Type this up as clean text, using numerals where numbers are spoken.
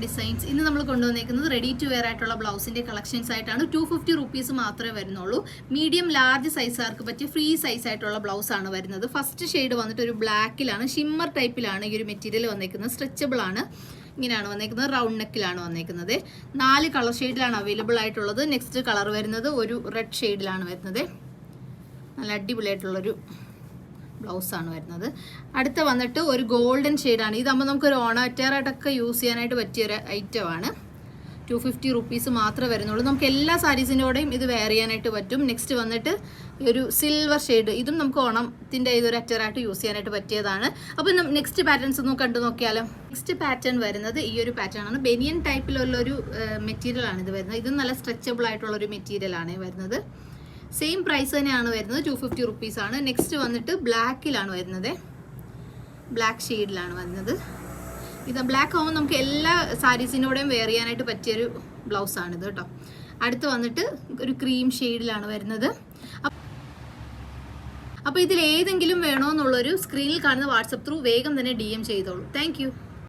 Designs ഇന്ന് നമ്മൾ കൊണ്ടുവന്നിരിക്കുന്നത് റെഡി ടു വെയർ ആയിട്ടുള്ള ബ്ലൗസിന്റെ കളക്ഷൻസ് ആയിട്ടാണ്. 250 റുപ്പീസ് മാത്രമേ വരുന്നുള്ളൂ. മീഡിയം ലാർജ് സൈസുകാർക്ക് പറ്റിയ ഫ്രീ സൈസ് ആയിട്ടുള്ള ബ്ലൗസ് ആണ് വരുന്നത്. ഫസ്റ്റ് ഷെയ്ഡ് വന്നിട്ട് ഒരു ബ്ലാക്കിലാണ്, ഷിമ്മർ ടൈപ്പിലാണ് ഈ ഒരു മെറ്റീരിയൽ വന്നിരിക്കുന്നത്. സ്ട്രെച്ചബിൾ ആണ്, ഇങ്ങനെയാണ് വന്നിരിക്കുന്നത്. റൗണ്ട് നെക്കിലാണ് വന്നിരിക്കുന്നത്. 4 കളർ ഷെയ്ഡിലാണ് അവൈലബിൾ ആയിട്ടുള്ളത്. നെക്സ്റ്റ് കളർ വരുന്നത് ഒരു റെഡ് ഷെയ്ഡിലാണ് വരുന്നത്. നല്ല അടിപൊളിയായിട്ടുള്ളൊരു ബ്ലൗസാണ് വരുന്നത്. അടുത്ത വന്നിട്ട് ഒരു ഗോൾഡൻ ഷെയ്ഡാണ്. ഇതാകുമ്പോൾ നമുക്കൊരു ഓണാറ്റാറായിട്ടൊക്കെ യൂസ് ചെയ്യാനായിട്ട് പറ്റിയൊരു ഐറ്റമാണ്. 250 റുപ്പീസ് മാത്രമേ വരുന്നുള്ളൂ. നമുക്ക് എല്ലാ സാരീസിൻ്റെയോടെയും ഇത് വെയർ ചെയ്യാനായിട്ട് പറ്റും. നെക്സ്റ്റ് വന്നിട്ട് ഒരു സിൽവർ ഷെയ്ഡ്, ഇതും നമുക്ക് ഓണത്തിൻ്റെ ഇതൊരു അറ്ററായിട്ട് യൂസ് ചെയ്യാനായിട്ട് പറ്റിയതാണ്. അപ്പോൾ നെക്സ്റ്റ് പാറ്റേൺസ് ഒന്ന് കണ്ടു നോക്കിയാലോ. നെക്സ്റ്റ് പാറ്റേൺ വരുന്നത് ഈ ഒരു പാറ്റേൺ ആണ്. ബനിയൻ ടൈപ്പിലുള്ളൊരു മെറ്റീരിയൽ ആണ് ഇത് വരുന്നത്. ഇത് നല്ല സ്ട്രെച്ചബിൾ ആയിട്ടുള്ളൊരു മെറ്റീരിയൽ ആണ് വരുന്നത്. സെയിം പ്രൈസ് തന്നെയാണ് വരുന്നത്, 250 റുപ്പീസ് ആണ്. നെക്സ്റ്റ് വന്നിട്ട് ബ്ലാക്കിലാണ് വരുന്നത്. ബ്ലാക്ക് ഷെയ്ഡിലാണ് വരുന്നത്. ഇത് ബ്ലാക്ക് ആകുമ്പോൾ നമുക്ക് എല്ലാ സാരീസിനോടെയും വെയർ ചെയ്യാനായിട്ട് പറ്റിയൊരു ബ്ലൗസാണിത് കേട്ടോ. അടുത്ത് വന്നിട്ട് ഒരു ക്രീം ഷെയ്ഡിലാണ് വരുന്നത്. അപ്പോൾ ഇതിൽ ഏതെങ്കിലും വേണോ എന്നുള്ളൊരു സ്ക്രീനിൽ കാണുന്ന വാട്സപ്പ് ത്രൂ വേഗം തന്നെ DM ചെയ്തോളൂ. താങ്ക്